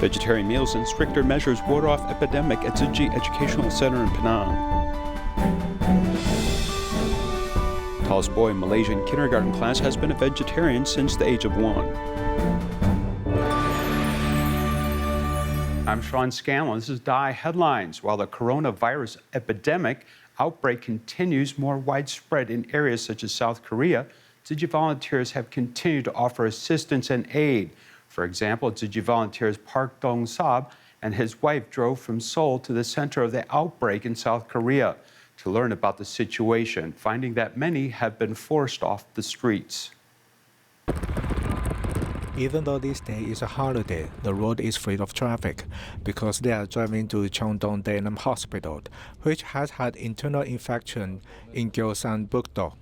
Vegetarian meals and stricter measures ward off epidemic at Tzu Chi Educational Center in Penang. Tallest boy in Malaysian kindergarten class has been a vegetarian since the age of 1. I'm Sean Scanlan. This is DaAi Headlines. While the coronavirus epidemic outbreak continues more widespread in areas such as South Korea, Tzu Chi volunteers have continued to offer assistance and aid. For example, Tzu Chi volunteers Park Dong-Seob and his wife drove from Seoul to the center of the outbreak in South Korea to learn about the situation, finding that many have been forced off the streets. Even though this day is a holiday, the road is free of traffic because they are driving to Cheongdong-Daelam Hospital, which has had internal infection in Gyeosan-Bukdo.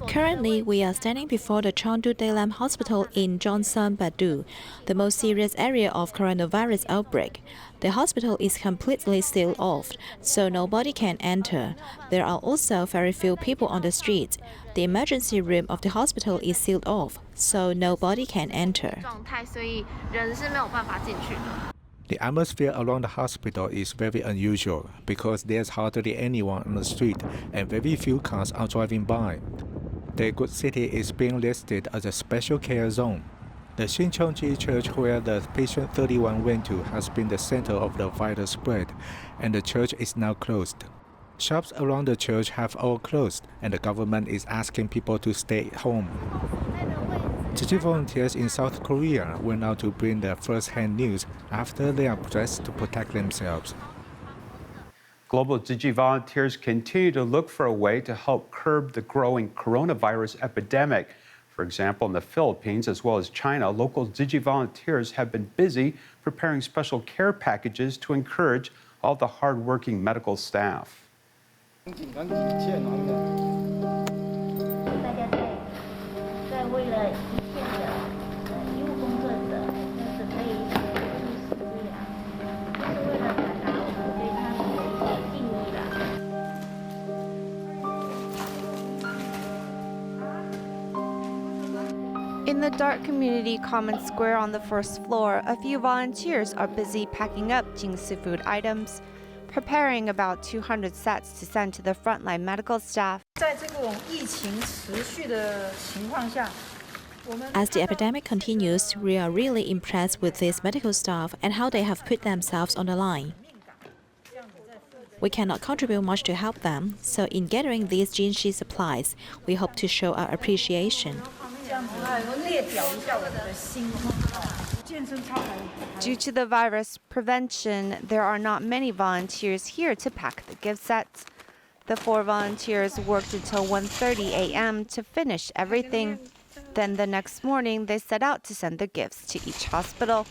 Currently, we are standing before the Cheongdong-Daelam Hospital in Gyeosan-Bukdo, the most serious area of coronavirus outbreak. The hospital is completely sealed off, so nobody can enter. There are also very few people on the street. The emergency room of the hospital is sealed off, so nobody can enter. The atmosphere around the hospital is very unusual because there's hardly anyone on the street and very few cars are driving by. Daegu City is being listed as a special care zone. The Shincheonji Church where the patient 31 went to has been the center of the virus spread, and the church is now closed. Shops around the church have all closed, and the government is asking people to stay at home. Tzu Chi volunteers in South Korea went out to bring their first-hand news after they are pressed to protect themselves. Global Tzu Chi volunteers continue to look for a way to help curb the growing coronavirus epidemic. For example, in the Philippines as well as China, local Tzu Chi volunteers have been busy preparing special care packages to encourage all the hard-working medical staff. In the dark community common square on the first floor, a few volunteers are busy packing up Jingsi food items, preparing about 200 sets to send to the frontline medical staff. As the epidemic continues, we are really impressed with these medical staff and how they have put themselves on the line. We cannot contribute much to help them, so in gathering these Jingsi supplies, we hope to show our appreciation. Due to the virus prevention, there are not many volunteers here to pack the gift sets. The 4 volunteers worked until 1:30 a.m. to finish everything. Then the next morning, they set out to send the gifts to each hospital.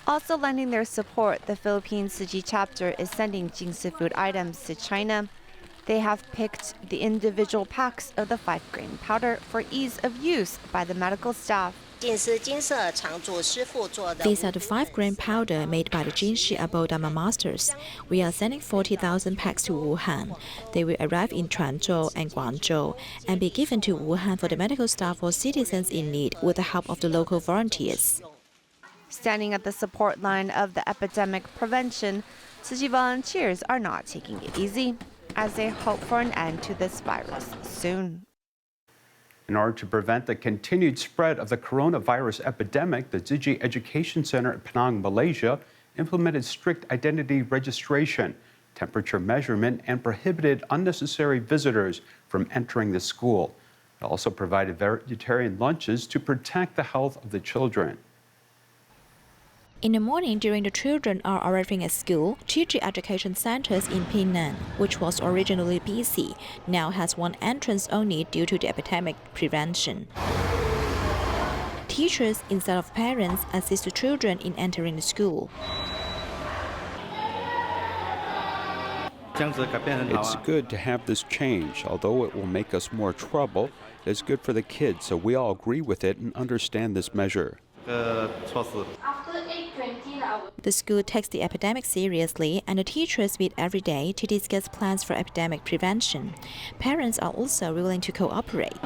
Also lending their support, the Philippines Tzu Chi chapter is sending Jingsi food items to China. They have picked the individual packs of the 5-grain powder for ease of use by the medical staff. These are the 5-grain powder made by the Jingsi Abodama masters. We are sending 40,000 packs to Wuhan. They will arrive in Quanzhou and Guangzhou and be given to Wuhan for the medical staff or citizens in need with the help of the local volunteers. Standing at the support line of the epidemic prevention, Tzu Chi volunteers are not taking it easy, as they hope for an end to this virus soon. In order to prevent the continued spread of the coronavirus epidemic, the Tzu Chi Education Center at Penang, Malaysia, implemented strict identity registration, temperature measurement, and prohibited unnecessary visitors from entering the school. It also provided vegetarian lunches to protect the health of the children. In the morning, during the children are arriving at school, Tzu Chi Education Centers in Penang, which was originally busy, now has one entrance only due to the epidemic prevention. Teachers, instead of parents, assist the children in entering the school. It's good to have this change. Although it will make us more trouble, it's good for the kids, so we all agree with it and understand this measure. The school takes the epidemic seriously, and the teachers meet every day to discuss plans for epidemic prevention. Parents are also willing to cooperate.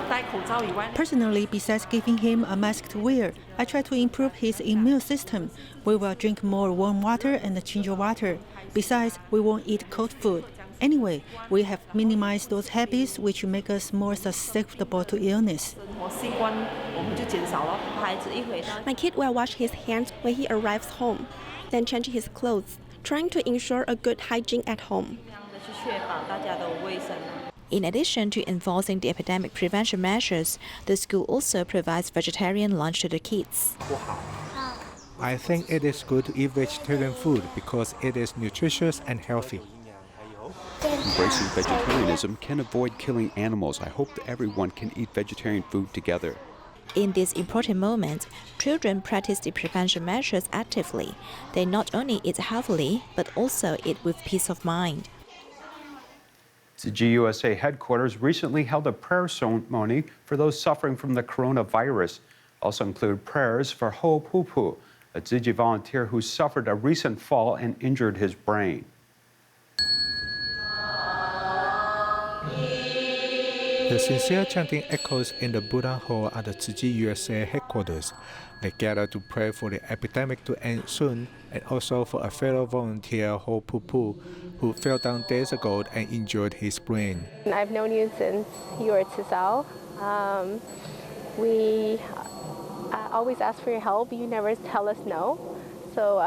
Personally, besides giving him a mask to wear, I try to improve his immune system. We will drink more warm water and ginger water. Besides, we won't eat cold food. Anyway, we have minimized those habits which make us more susceptible to illness. My kid will wash his hands when he arrives home, then change his clothes, trying to ensure a good hygiene at home. In addition to enforcing the epidemic prevention measures, the school also provides vegetarian lunch to the kids. I think it is good to eat vegetarian food because it is nutritious and healthy. Embracing vegetarianism can avoid killing animals. I hope that everyone can eat vegetarian food together. In this important moment, children practice the prevention measures actively. They not only eat healthily, but also eat with peace of mind. Tzu Chi USA headquarters recently held a prayer ceremony for those suffering from the coronavirus. Also include prayers for Ho Pupu, a Tzu Chi volunteer who suffered a recent fall and injured his brain. The sincere chanting echoes in the Buddha Hall at the Tzu Chi USA headquarters. They gather to pray for the epidemic to end soon and also for a fellow volunteer, Ho Pupu, who fell down days ago and injured his brain. I've known you since you were at Seoul. We always ask for your help. You never tell us no. So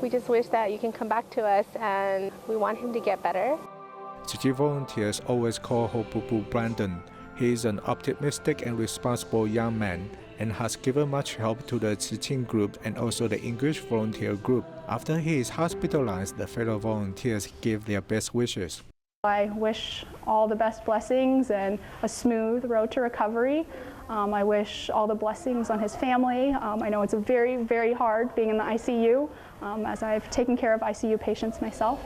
we just wish that you can come back to us, and we want him to get better. Tzu Chi volunteers always call Ho Pupu Brandon. He is an optimistic and responsible young man and has given much help to the Tzu Chi group and also the English volunteer group. After he is hospitalized, the fellow volunteers give their best wishes. I wish all the best blessings and a smooth road to recovery. I wish all the blessings on his family. I know it's very, very hard being in the ICU, as I've taken care of ICU patients myself.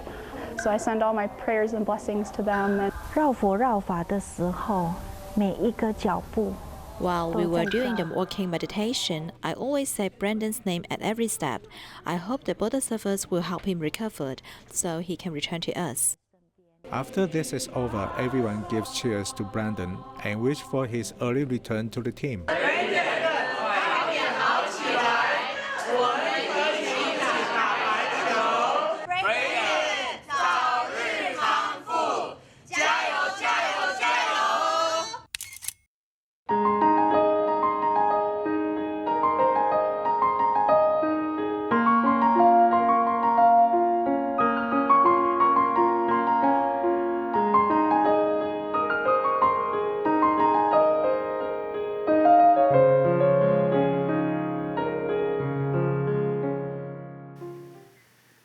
So I send all my prayers and blessings to them. 绕佛绕法的时候，每一个脚步。 While we were doing the walking meditation, I always say Brandon's name at every step. I hope the Bodhisattvas will help him recover so he can return to us. After this is over, everyone gives cheers to Brandon and wish for his early return to the team.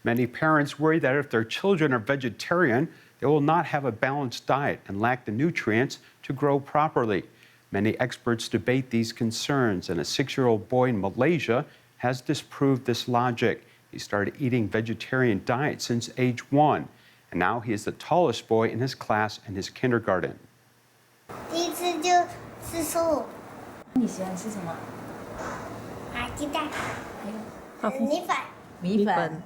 Many parents worry that if their children are vegetarian, they will not have a balanced diet and lack the nutrients to grow properly. Many experts debate these concerns, and a 6-year-old boy in Malaysia has disproved this logic. He started eating vegetarian diet since age 1, and now he is the tallest boy in his class in his kindergarten. 第一次就吃素。你喜欢吃什么？鸡蛋，米粉。米粉。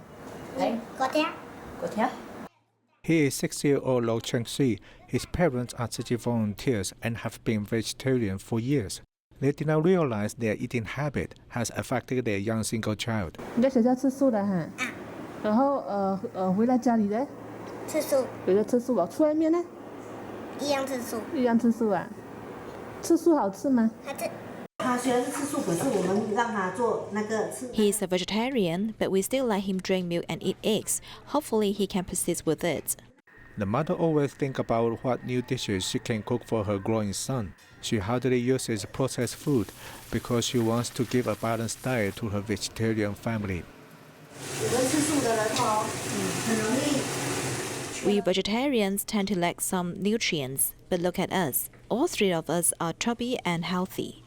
He is 6-year-old Lo Cheng-si. His parents are Tzu Chi volunteers and have been vegetarian for years. They did not realize their eating habit has affected their young single child. 你在学校吃素的哈，然后回来家里呢？吃素。回来吃素啊，出外面呢？一样吃素。一样吃素啊？吃素好吃吗？好吃。 He is a vegetarian, but we still let him drink milk and eat eggs. Hopefully, he can persist with it. The mother always thinks about what new dishes she can cook for her growing son. She hardly uses processed food because she wants to give a balanced diet to her vegetarian family. We vegetarians tend to lack some nutrients, but look at us. All 3 of us are chubby and healthy.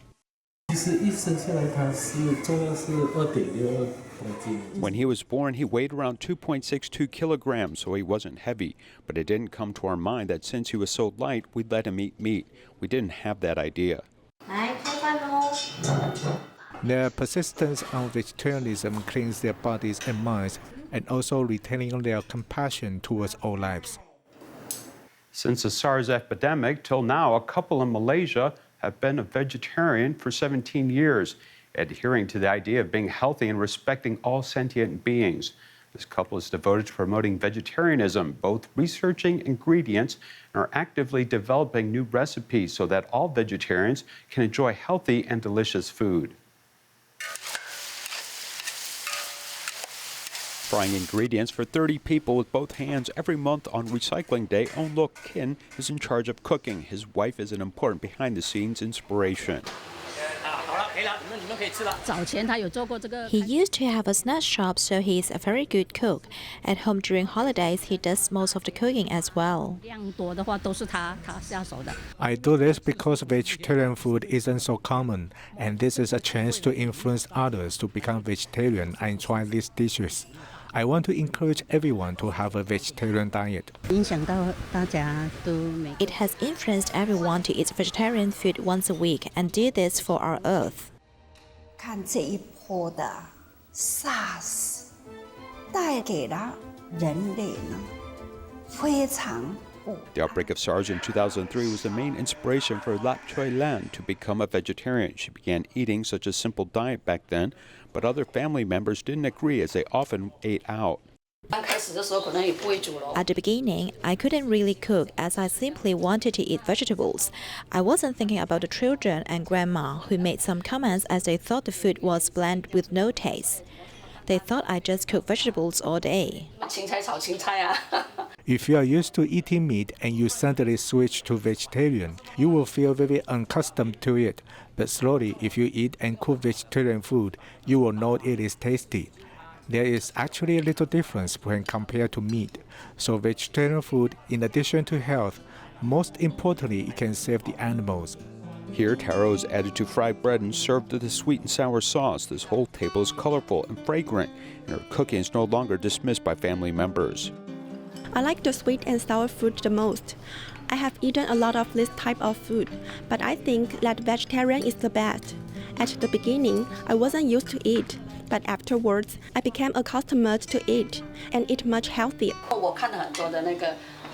其实一生下来他是重量是2.6 When he was born, he weighed around 2.62 kilograms, so he wasn't heavy. But it didn't come to our mind that since he was so light, we'd let him eat meat. We didn't have that idea. Their persistence on vegetarianism cleans their bodies and minds, and also retaining their compassion towards all lives. Since the SARS epidemic, till now, a couple in Malaysia have been a vegetarian for 17 years, adhering to the idea of being healthy and respecting all sentient beings. This couple is devoted to promoting vegetarianism, both researching ingredients and are actively developing new recipes so that all vegetarians can enjoy healthy and delicious food. Frying ingredients for 30 people with both hands every month on Recycling Day, Own Look Kin is in charge of cooking. His wife is an important behind-the-scenes inspiration. He used to have a snack shop, so he is a very good cook. At home during holidays, he does most of the cooking as well. I do this because vegetarian food isn't so common, and this is a chance to influence others to become vegetarian and try these dishes. I want to encourage everyone to have a vegetarian diet. It has influenced everyone to eat vegetarian food once a week and do this for our Earth. 看这一波的 SARS 带给了人类呢非常 The outbreak of SARS in 2003 was the main inspiration for Lap Choi Lan to become a vegetarian. She began eating such a simple diet back then, but other family members didn't agree as they often ate out. At the beginning, I couldn't really cook as I simply wanted to eat vegetables. I wasn't thinking about the children and grandma who made some comments as they thought the food was bland with no taste. They thought I just cooked vegetables all day. If you are used to eating meat and you suddenly switch to vegetarian, you will feel very unaccustomed to it. But slowly, if you eat and cook vegetarian food, you will know it is tasty. There is actually a little difference when compared to meat. So vegetarian food, in addition to health, most importantly, it can save the animals. Here, taro is added to fried bread and served with a sweet and sour sauce. This whole table is colorful and fragrant, and her cooking is no longer dismissed by family members. I like the sweet and sour food the most. I have eaten a lot of this type of food, but I think that vegetarian is the best. At the beginning, I wasn't used to it, but afterwards, I became accustomed to it and eat much healthier.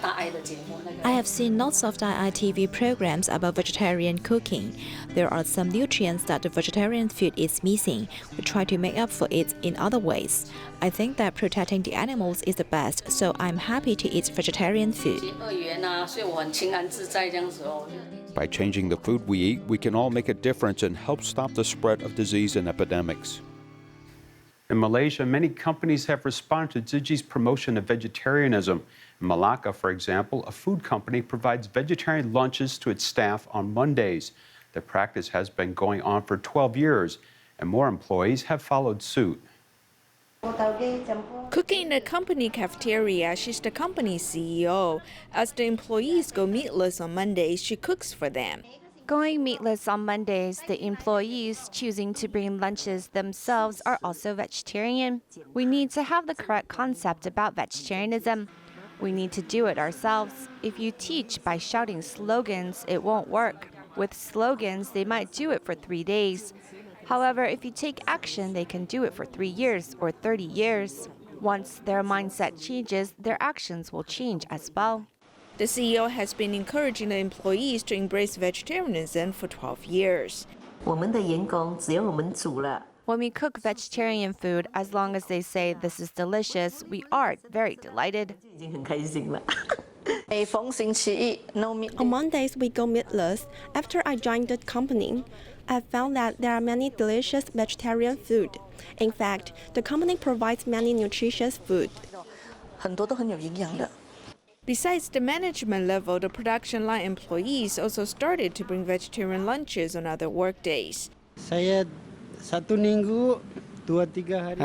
I have seen lots of DaAi TV programs about vegetarian cooking. There are some nutrients that the vegetarian food is missing. We try to make up for it in other ways. I think that protecting the animals is the best, so I'm happy to eat vegetarian food. By changing the food we eat, we can all make a difference and help stop the spread of disease and epidemics. In Malaysia, many companies have responded to Tzu Chi's promotion of vegetarianism. In Malacca, for example, a food company provides vegetarian lunches to its staff on Mondays. The practice has been going on for 12 years, and more employees have followed suit. Cooking in the company cafeteria, she's the company's CEO. As the employees go meatless on Mondays, she cooks for them. Going meatless on Mondays, the employees choosing to bring lunches themselves are also vegetarian. We need to have the correct concept about vegetarianism. We need to do it ourselves. If you teach by shouting slogans, it won't work. With slogans, they might do it for 3 days. However, if you take action, they can do it for 3 years or 30 years. Once their mindset changes, their actions will change as well. The CEO has been encouraging the employees to embrace vegetarianism for 12 years. When we cook vegetarian food, as long as they say this is delicious, we are very delighted. On Mondays, we go meatless. After I joined the company, I found that there are many delicious vegetarian food. In fact, the company provides many nutritious food. Besides the management level, the production line employees also started to bring vegetarian lunches on other work days. I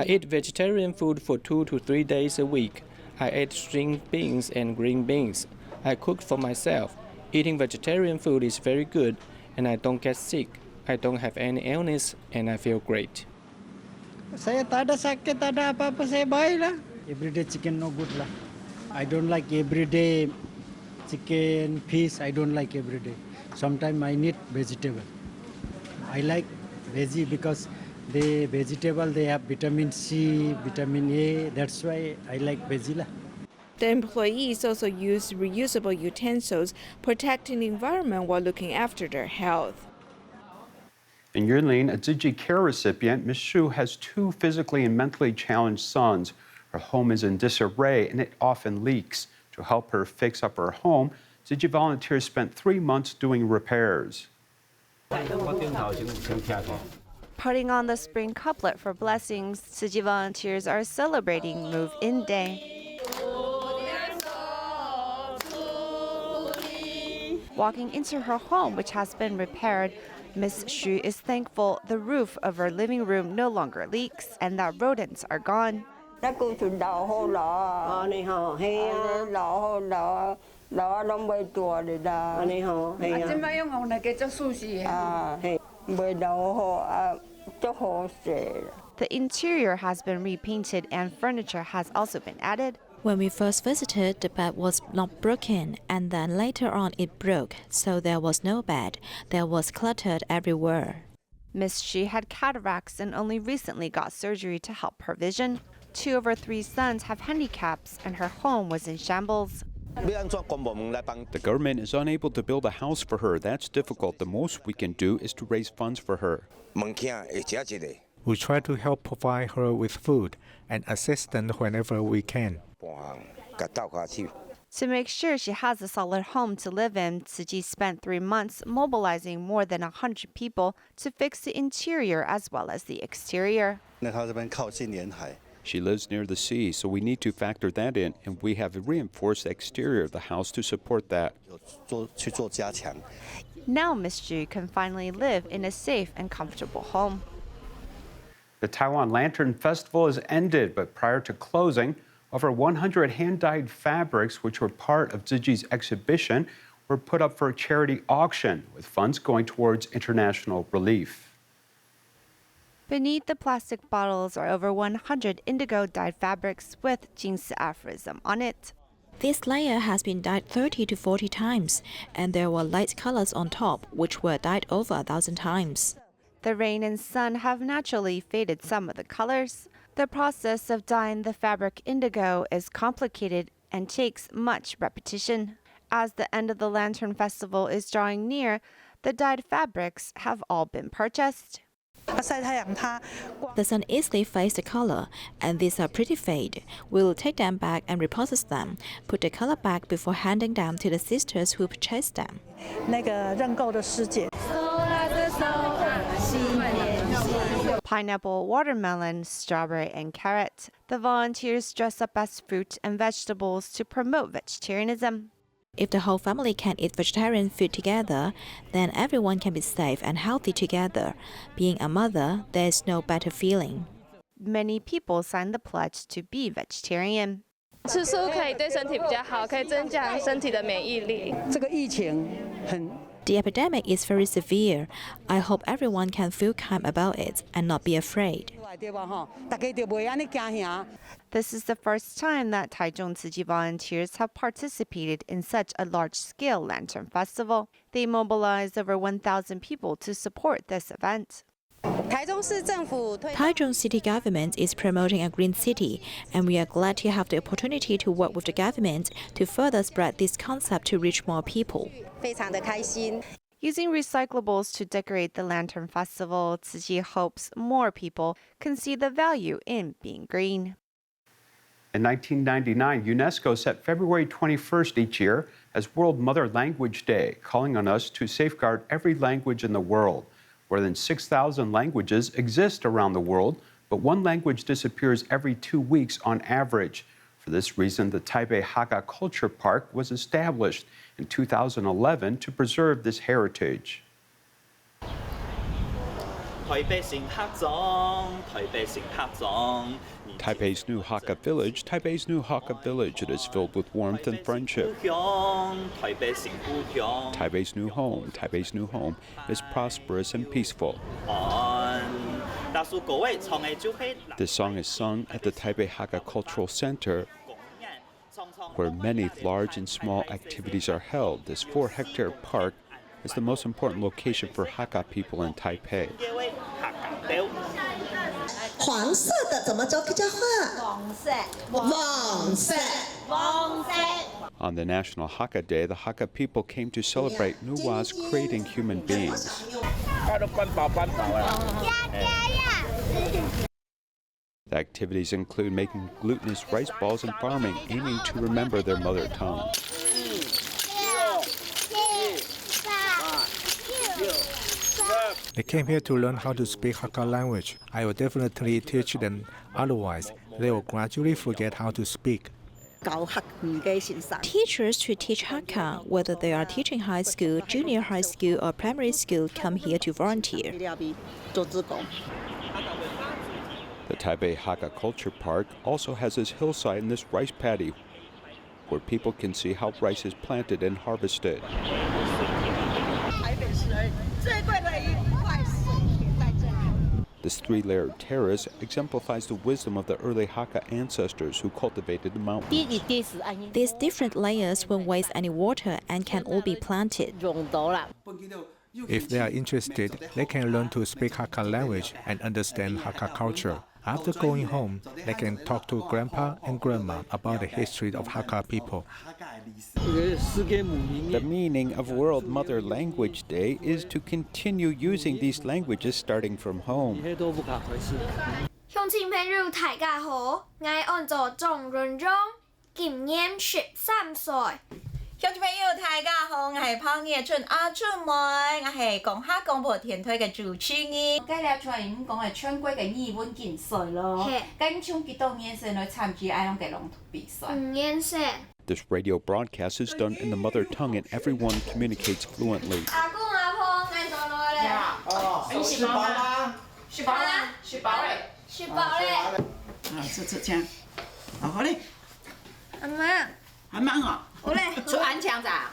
eat vegetarian food for 2 to 3 days a week. I ate string beans and green beans. I cook for myself. Eating vegetarian food is very good, and I don't get sick. I don't have any illness, and I feel great. Saya tak ada sakit, tak ada apa-apa, saya baik lah. Everyday chicken no good lah. I don't like everyday chicken, fish, I don't like everyday. Sometimes I need vegetable. I like veggie because the vegetable, they have vitamin C, vitamin A, that's why I like veggie lah. The employees also use reusable utensils, protecting the environment while looking after their health. In Yunlin, a Tzu Chi care recipient, Ms. Shu has two physically and mentally challenged sons. Her home is in disarray and it often leaks. To help her fix up her home, Tzu Chi volunteers spent 3 months doing repairs. Putting on the spring couplet for blessings, Tzu Chi volunteers are celebrating move-in day. Walking into her home, which has been repaired, Ms. Xu is thankful the roof of her living room no longer leaks and that rodents are gone. The interior has been repainted and furniture has also been added. When we first visited, the bed was not broken, and then later on it broke, so there was no bed. There was cluttered everywhere. Miss Shi had cataracts and only recently got surgery to help her vision. 2 of her 3 sons have handicaps, and her home was in shambles. The government is unable to build a house for her. That's difficult. The most we can do is to raise funds for her. We try to help provide her with food and assistance whenever we can. To make sure she has a solid home to live in, Tzu Chi spent 3 months mobilizing more than 100 people to fix the interior as well as the exterior. She lives near the sea, so we need to factor that in, and we have reinforced the exterior of the house to support that. Now Miss Zhu can finally live in a safe and comfortable home. The Taiwan Lantern Festival has ended, but prior to closing, over 100 hand-dyed fabrics, which were part of Tzu Chi's exhibition, were put up for a charity auction, with funds going towards international relief. Beneath the plastic bottles are over 100 indigo-dyed fabrics with Jingsi aphorism on it. This layer has been dyed 30 to 40 times, and there were light colors on top, which were dyed over 1,000 times. The rain and sun have naturally faded some of the colors. The process of dyeing the fabric indigo is complicated and takes much repetition. As the end of the Lantern Festival is drawing near, the dyed fabrics have all been purchased. The sun easily fades the color, and these are pretty fade. We will take them back and reprocess them, put the color back before handing them to the sisters who purchased them. Pineapple, watermelon, strawberry, and carrot. The volunteers dress up as fruit and vegetables to promote vegetarianism. If the whole family can eat vegetarian food together, then everyone can be safe and healthy together. Being a mother, there is no better feeling. Many people signed the pledge to be vegetarian. 吃素可以对身体比较好，可以增强身体的免疫力。 The epidemic is very severe. I hope everyone can feel calm about it and not be afraid. This is the first time that Taichung Tzu Chi volunteers have participated in such a large-scale lantern festival. They mobilized over 1,000 people to support this event. Taichung City government is promoting a green city, and we are glad to have the opportunity to work with the government to further spread this concept to reach more people. Using recyclables to decorate the Lantern Festival, Tzu Chi hopes more people can see the value in being green. In 1999, UNESCO set February 21st each year as World Mother Language Day, calling on us to safeguard every language in the world. More than 6,000 languages exist around the world, but one language disappears every 2 weeks on average. For this reason, the Taipei Hakka Culture Park was established in 2011 to preserve this heritage. Taipei's new Hakka village, Taipei's new Hakka village, it is filled with warmth and friendship. Taipei's new home is prosperous and peaceful. This song is sung at the Taipei Hakka Cultural Center, where many large and small activities are held. This 4-hectare park is the most important location for Hakka people in Taipei. 黄色的怎么做客家话？黄色。 On the National Hakka Day, the Hakka people came to celebrate Nuwa's creating human beings. The activities include making glutinous rice balls and farming, aiming to remember their mother tongue. They came here to learn how to speak Hakka language. I will definitely teach them, otherwise they will gradually forget how to speak. Teachers who teach Hakka, whether they are teaching high school, junior high school, or primary school, come here to volunteer. The Taipei Hakka Culture Park also has this hillside and this rice paddy, where people can see how rice is planted and harvested. This 3-layered terrace exemplifies the wisdom of the early Hakka ancestors who cultivated the mountains. These different layers won't waste any water and can all be planted. If they are interested, they can learn to speak Hakka language and understand Hakka culture. After going home, they can talk to Grandpa and Grandma about the history of Hakka people. The meaning of World Mother Language Day is to continue using these languages starting from home. 鄉親朋友大家好，我按照中潤中，今年13歲。鄉親朋友大家好，我係泡葉村阿春妹，我係講客講葡田推嘅主持人。今日出嚟講係春季嘅語文競賽咯，跟從幾多年生去參加呢樣嘅朗讀比賽。5年生。 This radio broadcast is done in the mother tongue and everyone communicates fluently. 阿公阿婆嗌到來咧。哦，你食飽嗎？食飽啦，食飽咧。食飽咧。啊，這樣，好嘞。阿媽。阿媽啊。好嘞，做安強咋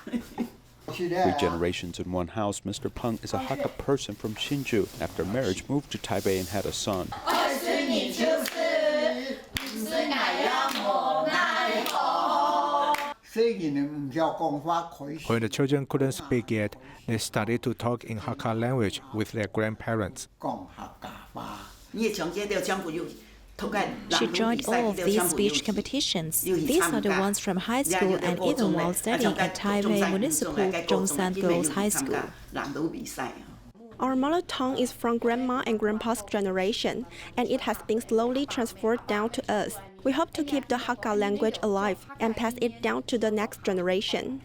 ？3 generations in one house, Mr. Peng is a Hakka person from Hsinchu. After marriage, moved to Taipei and had a son. When the children couldn't speak yet, they started to talk in Hakka language with their grandparents. She joined all of these speech competitions. These are the ones from high school and even while studying at Taipei Municipal Zhongshan Girls High School. Our mother tongue is from Grandma and Grandpa's generation, and it has been slowly transferred down to us. We hope to keep the Hakka language alive and pass it down to the next generation.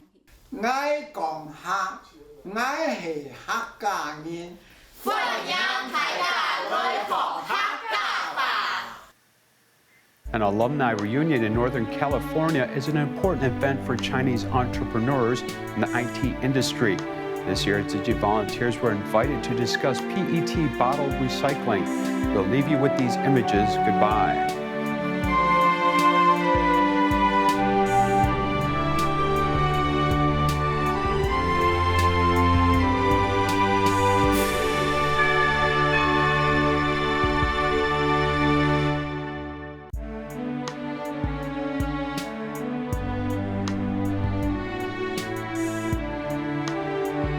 An alumni reunion in Northern California is an important event for Chinese entrepreneurs in the IT industry. This year, Tzu Chi volunteers were invited to discuss PET bottle recycling. We'll leave you with these images. Goodbye.